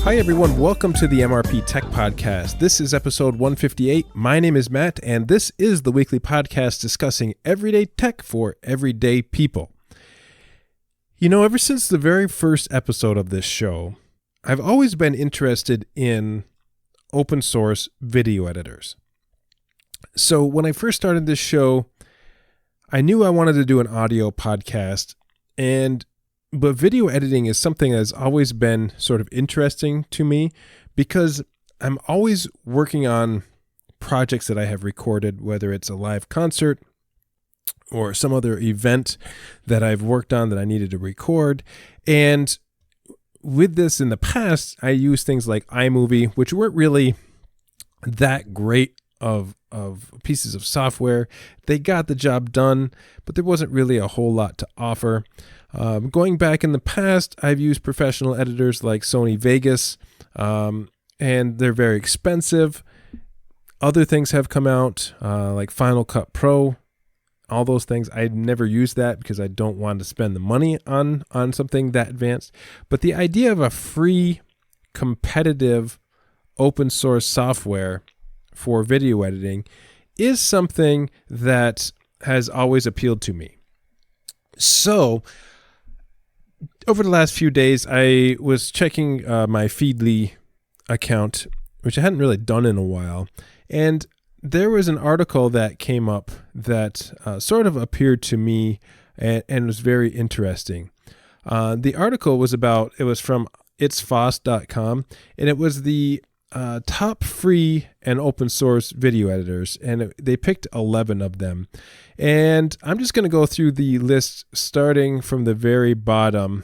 Hi everyone, welcome to the MrpTech Podcast. This is episode 158. My name is Matt, and this is the weekly podcast discussing everyday tech for everyday people. You know, ever since the very first episode of this show, I've always been interested in open source video editors. So when I first started this show, I knew I wanted to do an audio podcast, but video editing is something that's always been sort of interesting to me because I'm always working on projects that I have recorded, whether it's a live concert or some other event that I've worked on that I needed to record. And with this in the past, I used things like iMovie, which weren't really that great of pieces of software. They got the job done, but there wasn't really a whole lot to offer. Going back in the past, I've used professional editors like Sony Vegas, and they're very expensive. Other things have come out, like Final Cut Pro, all those things. I never used that because I don't want to spend the money on something that advanced. But the idea of a free, competitive, open source software for video editing is something that has always appealed to me. So, over the last few days, I was checking my Feedly account, which I hadn't really done in a while, and there was an article that came up that sort of appeared to me and was very interesting. The article was from itsfoss.com, and it was the top free and open source video editors, and they picked 11 of them. And I'm just going to go through the list starting from the very bottom,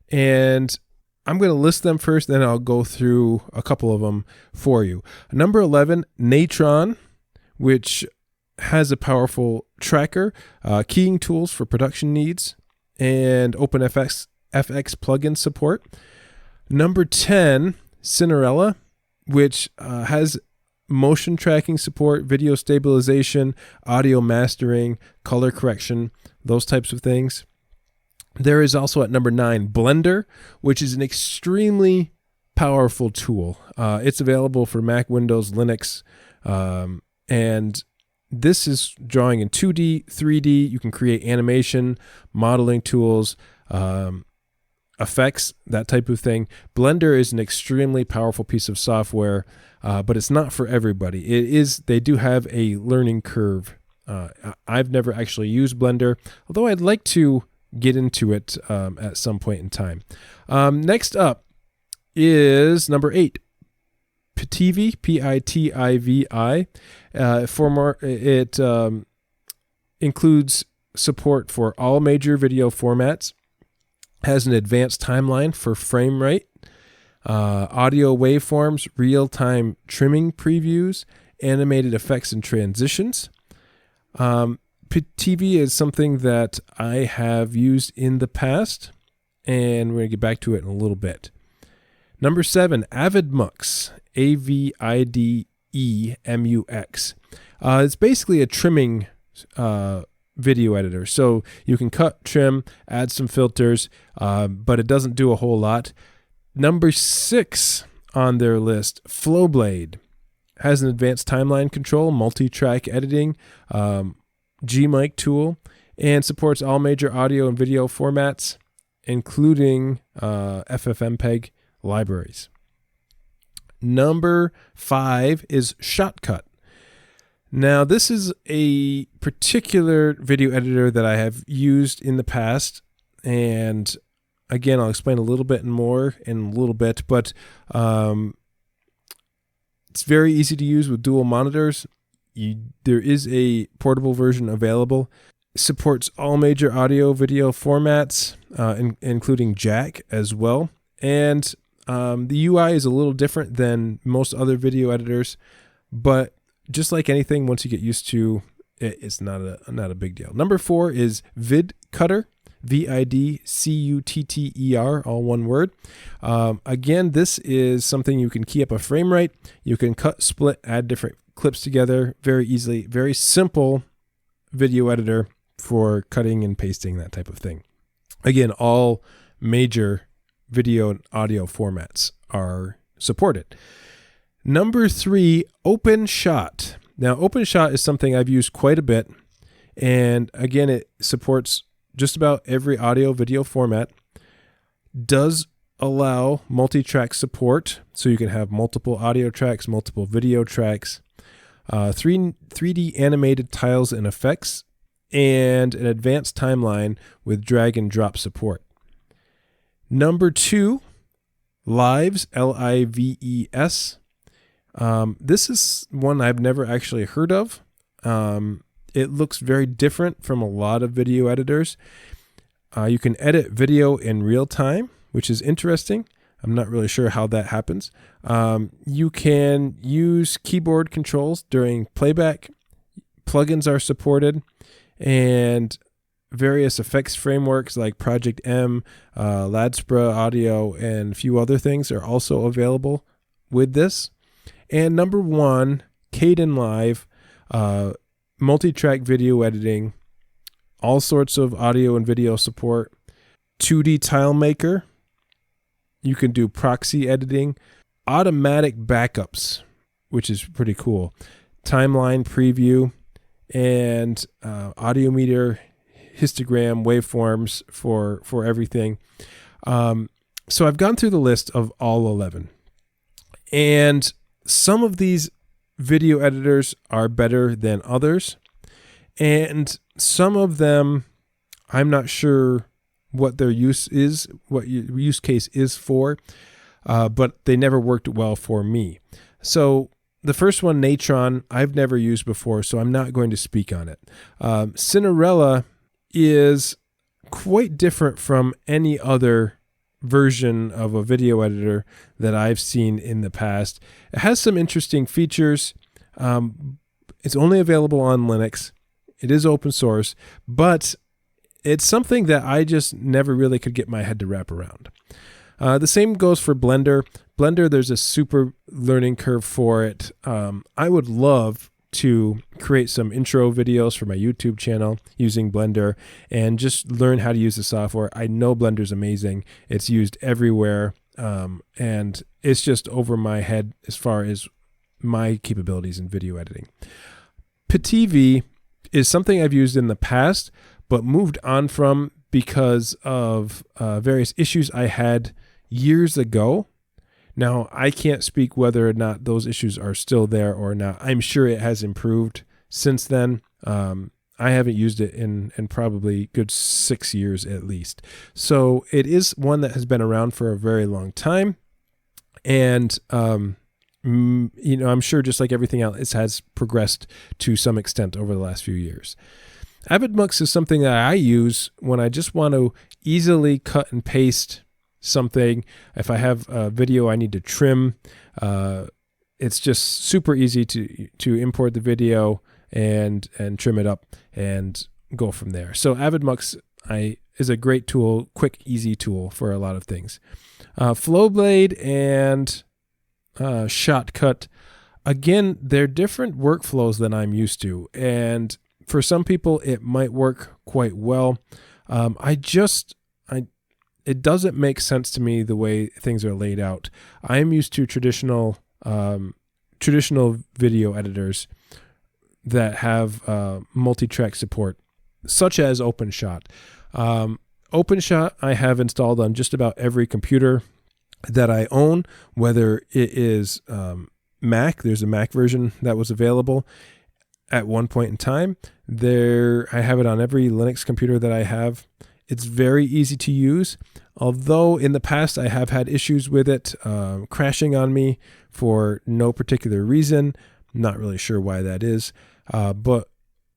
and I'm going to list them first, then I'll go through a couple of them for you. Number 11, Natron, which has a powerful tracker, keying tools for production needs, and OpenFX plugin support. Number 10, Cinderella, which has motion tracking support, video stabilization, audio mastering, color correction, those types of things. There is also at number 9, Blender, which is an extremely powerful tool. It's available for Mac, Windows, Linux, and this is drawing in 2D, 3D. You can create animation, modeling tools, effects, that type of thing. Blender is an extremely powerful piece of software, but it's not for everybody. They do have a learning curve. I've never actually used Blender, although I'd like to get into it at some point in time. Next up is number 8, Pitivi, P-I-T-I-V-I. It includes support for all major video formats, has an advanced timeline for frame rate, audio waveforms, real-time trimming previews, animated effects and transitions. TV is something that I have used in the past, and we're going to get back to it in a little bit. Number 7, AvidMux, A-V-I-D-E-M-U-X. It's basically a trimming video editor. So you can cut, trim, add some filters, but it doesn't do a whole lot. Number 6 on their list, Flowblade. Has an advanced timeline control, multi-track editing, G-Mic tool, and supports all major audio and video formats, including FFmpeg libraries. Number 5 is Shotcut. Now, this is a particular video editor that I have used in the past, and again, I'll explain a little bit more in a little bit, but it's very easy to use with dual monitors. There is a portable version available. Supports all major audio video formats, including Jack as well. And the UI is a little different than most other video editors, but just like anything, once you get used to it, it's not a big deal. Number 4 is VidCutter, VidCutter, all one word. Again, this is something you can key up a frame rate. You can cut, split, add different clips together very easily. Very simple video editor for cutting and pasting, that type of thing. Again, all major video and audio formats are supported. Number 3, OpenShot. Now, OpenShot is something I've used quite a bit. And again, it supports just about every audio video format. Does allow multi-track support, so you can have multiple audio tracks, multiple video tracks, 3D animated tiles and effects, and an advanced timeline with drag and drop support. Number 2, Lives, Lives. This is one I've never actually heard of. It looks very different from a lot of video editors. You can edit video in real time, which is interesting. I'm not really sure how that happens. You can use keyboard controls during playback. Plugins are supported, and various effects frameworks like Project M, Ladspra Audio, and a few other things are also available with this. And number 1, Kdenlive, multi-track video editing, all sorts of audio and video support, 2D tile maker. You can do proxy editing, automatic backups, which is pretty cool, timeline preview, and audio meter, histogram, waveforms for everything. So I've gone through the list of all 11. And some of these video editors are better than others. And some of them, I'm not sure what their use is, what use case is for, but they never worked well for me. So the first one, Natron, I've never used before, so I'm not going to speak on it. Cinderella is quite different from any other version of a video editor that I've seen in the past. It has some interesting features. It's only available on Linux. It is open source, but it's something that I just never really could get my head to wrap around. The same goes for Blender. Blender, there's a super learning curve for it. I would love to create some intro videos for my YouTube channel using Blender and just learn how to use the software. I know Blender's amazing. It's used everywhere, and it's just over my head as far as my capabilities in video editing. PTV is something I've used in the past, but moved on from because of various issues I had years ago. Now, I can't speak whether or not those issues are still there or not. I'm sure it has improved since then. I haven't used it in probably good 6 years at least. So it is one that has been around for a very long time. And, I'm sure just like everything else, it has progressed to some extent over the last few years. AvidMux is something that I use when I just want to easily cut and paste something. If I have a video I need to trim, it's just super easy to import the video and trim it up and go from there. So AvidMux is a great tool, quick, easy tool for a lot of things. Flowblade and Shotcut, again, they're different workflows than I'm used to, and for some people it might work quite well. It doesn't make sense to me the way things are laid out. I am used to traditional video editors that have multi-track support, such as OpenShot. OpenShot I have installed on just about every computer that I own, whether it is Mac. There's a Mac version that was available at one point in time. I have it on every Linux computer that I have. It's very easy to use, although in the past I have had issues with it crashing on me for no particular reason. Not really sure why that is, but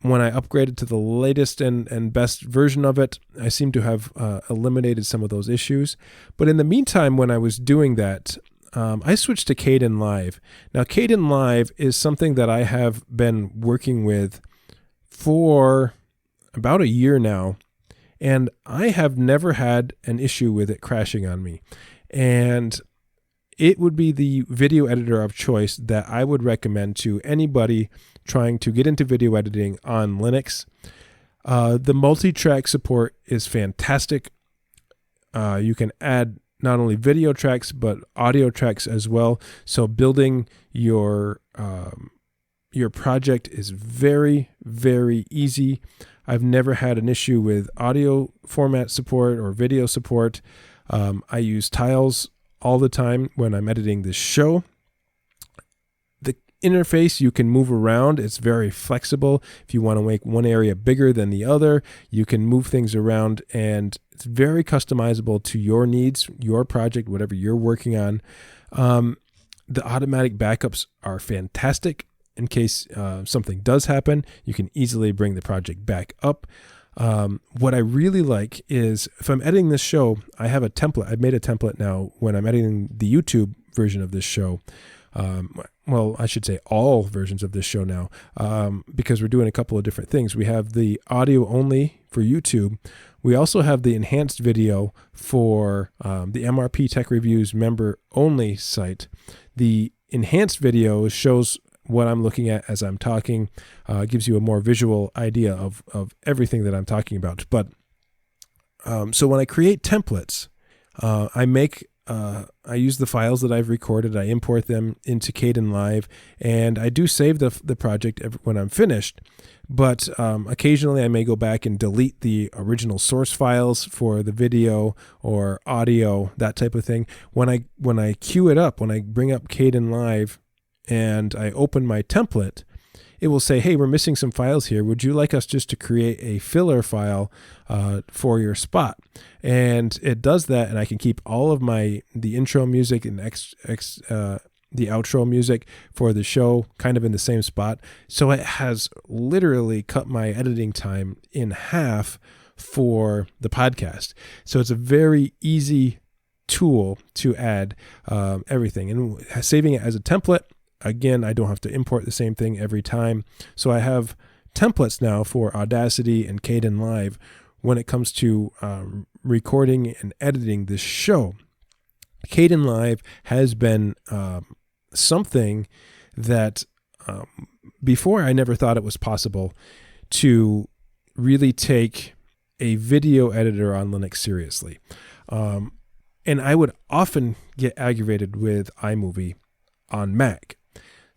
when I upgraded to the latest and best version of it, I seem to have eliminated some of those issues. But in the meantime, when I was doing that, I switched to Kdenlive. Now, Kdenlive is something that I have been working with for about a year now, and I have never had an issue with it crashing on me. And it would be the video editor of choice that I would recommend to anybody trying to get into video editing on Linux. The multi-track support is fantastic. You can add not only video tracks, but audio tracks as well. So building your project is very, very easy. I've never had an issue with audio format support or video support. I use tiles all the time when I'm editing this show. The interface you can move around. It's very flexible. If you want to make one area bigger than the other, you can move things around, and it's very customizable to your needs, your project, whatever you're working on. The automatic backups are fantastic. In case something does happen, you can easily bring the project back up. What I really like is if I'm editing this show, I have a template. I've made a template now when I'm editing the YouTube version of this show. Well, I should say all versions of this show now, because we're doing a couple of different things. We have the audio only for YouTube. We also have the enhanced video for the MrpTech Reviews member only site. The enhanced video shows what I'm looking at as I'm talking, gives you a more visual idea of everything that I'm talking about. But so when I create templates, I use the files that I've recorded, I import them into Kdenlive, and I do save the project when I'm finished. But occasionally I may go back and delete the original source files for the video or audio, that type of thing. When I queue it up, when I bring up Kdenlive and I open my template, it will say, hey, we're missing some files here. Would you like us just to create a filler file for your spot? And it does that, and I can keep all of the intro music and the outro music for the show kind of in the same spot. So it has literally cut my editing time in half for the podcast. So it's a very easy tool to add everything. And saving it as a template, again, I don't have to import the same thing every time. So I have templates now for Audacity and Kdenlive when it comes to recording and editing this show. Kdenlive has been something that before I never thought it was possible to really take a video editor on Linux seriously. And I would often get aggravated with iMovie on Mac.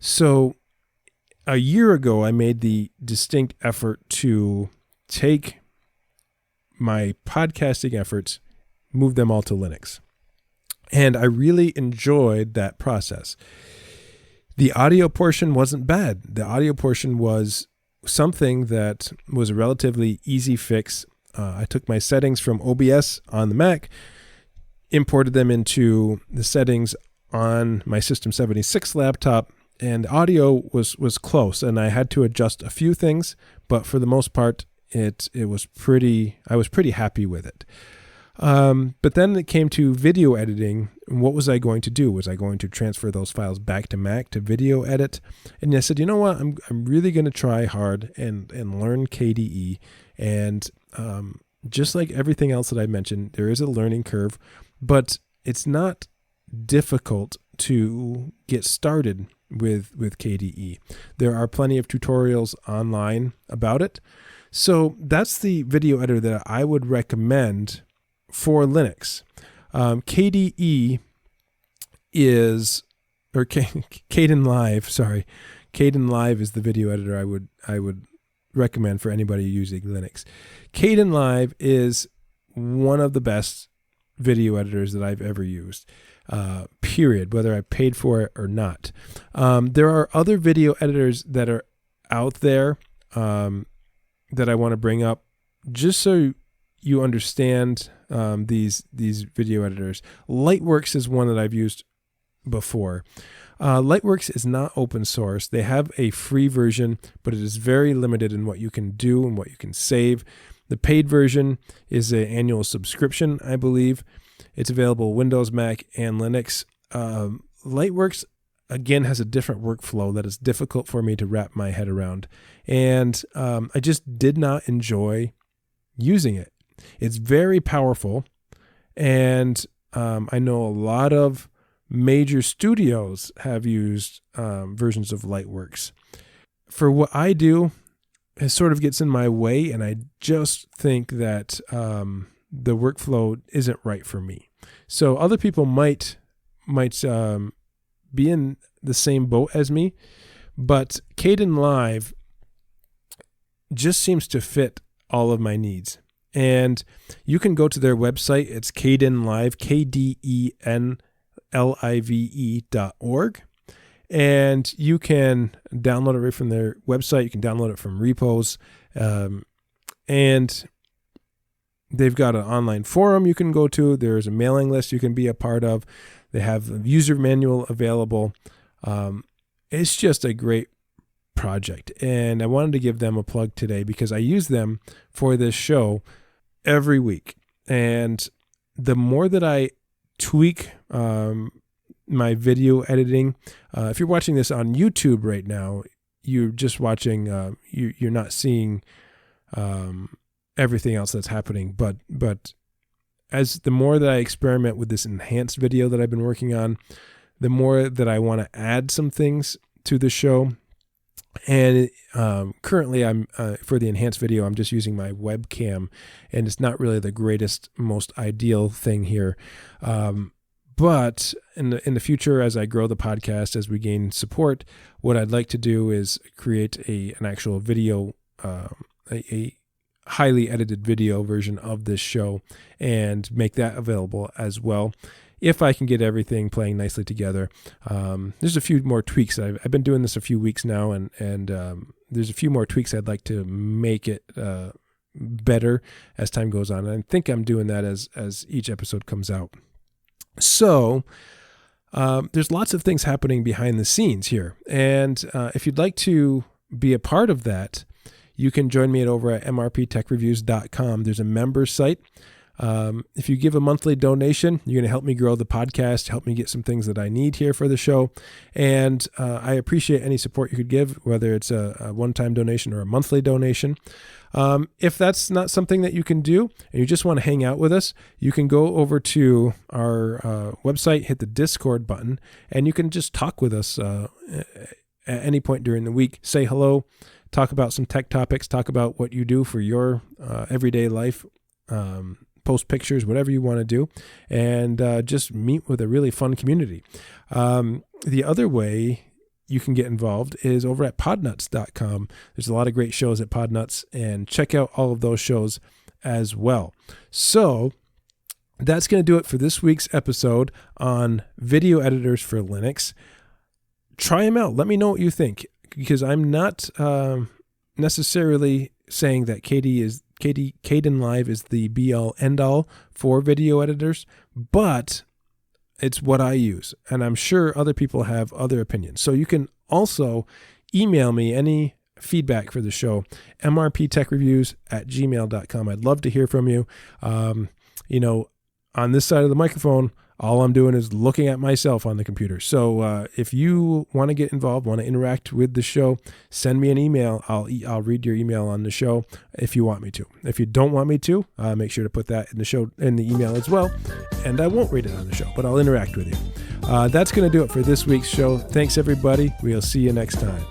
So a year ago, I made the distinct effort to take my podcasting efforts, move them all to Linux. And I really enjoyed that process. The audio portion wasn't bad. The audio portion was something that was a relatively easy fix. I took my settings from OBS on the Mac, imported them into the settings on my System 76 laptop, and the audio was close, and I had to adjust a few things, but for the most part, I was pretty happy with it. But then it came to video editing. What was I going to do? Was I going to transfer those files back to Mac to video edit? And I said, you know what? I'm really going to try hard and learn KDE. And just like everything else that I mentioned, there is a learning curve, but it's not difficult to get started with KDE. There are plenty of tutorials online about it. So that's the video editor that I would recommend for Linux. KDE is, or Kdenlive, sorry. Kdenlive is the video editor I would recommend for anybody using Linux. Kdenlive is one of the best video editors that I've ever used, period, whether I paid for it or not. There are other video editors that are out there that I want to bring up just so you understand these video editors. Lightworks is one that I've used before. Lightworks is not open source. They have a free version, but it is very limited in what you can do and what you can save. The paid version is an annual subscription, I believe. It's available Windows, Mac, and Linux. Lightworks, again, has a different workflow that is difficult for me to wrap my head around. And I just did not enjoy using it. It's very powerful. And I know a lot of major studios have used versions of Lightworks. For what I do, it sort of gets in my way, and I just think that the workflow isn't right for me. So other people might be in the same boat as me, but Kdenlive just seems to fit all of my needs. And you can go to their website. It's Kdenlive, KDENLIVE.org. And you can download it right from their website. You can download it from repos. And they've got an online forum you can go to. There's a mailing list you can be a part of. They have a user manual available. It's just a great project. And I wanted to give them a plug today because I use them for this show every week. And the more that I tweak my video editing, if you're watching this on YouTube right now, you're just watching, you're not seeing everything else that's happening. But as the more that I experiment with this enhanced video that I've been working on, the more that I want to add some things to the show. And currently I'm for the enhanced video, I'm just using my webcam, and it's not really the greatest, most ideal thing here. But in the future, as I grow the podcast, as we gain support, what I'd like to do is create an actual video, a highly edited video version of this show, and make that available as well, if I can get everything playing nicely together. There's a few more tweaks. I've been doing this a few weeks now, and there's a few more tweaks I'd like to make it better as time goes on. And I think I'm doing that as each episode comes out. So there's lots of things happening behind the scenes here. And if you'd like to be a part of that, you can join me over at mrptechreviews.com. There's a member site. If you give a monthly donation, you're going to help me grow the podcast, help me get some things that I need here for the show. And I appreciate any support you could give, whether it's a one-time donation or a monthly donation. If that's not something that you can do and you just want to hang out with us, you can go over to our website, hit the Discord button, and you can just talk with us at any point during the week. Say hello, talk about some tech topics, talk about what you do for your everyday life, post pictures, whatever you want to do, and just meet with a really fun community. The other way you can get involved is over at podnuts.com. There's a lot of great shows at Podnuts, and check out all of those shows as well. So that's going to do it for this week's episode on video editors for Linux. Try them out. Let me know what you think, because I'm not necessarily saying that Kdenlive is the be-all, end-all for video editors, but it's what I use, and I'm sure other people have other opinions. So you can also email me any feedback for the show, mrptechreviews@gmail.com. I'd love to hear from you. On this side of the microphone, all I'm doing is looking at myself on the computer. So if you want to get involved, want to interact with the show, send me an email. I'll read your email on the show if you want me to. If you don't want me to, make sure to put that in the email as well, and I won't read it on the show, but I'll interact with you. That's going to do it for this week's show. Thanks, everybody. We'll see you next time.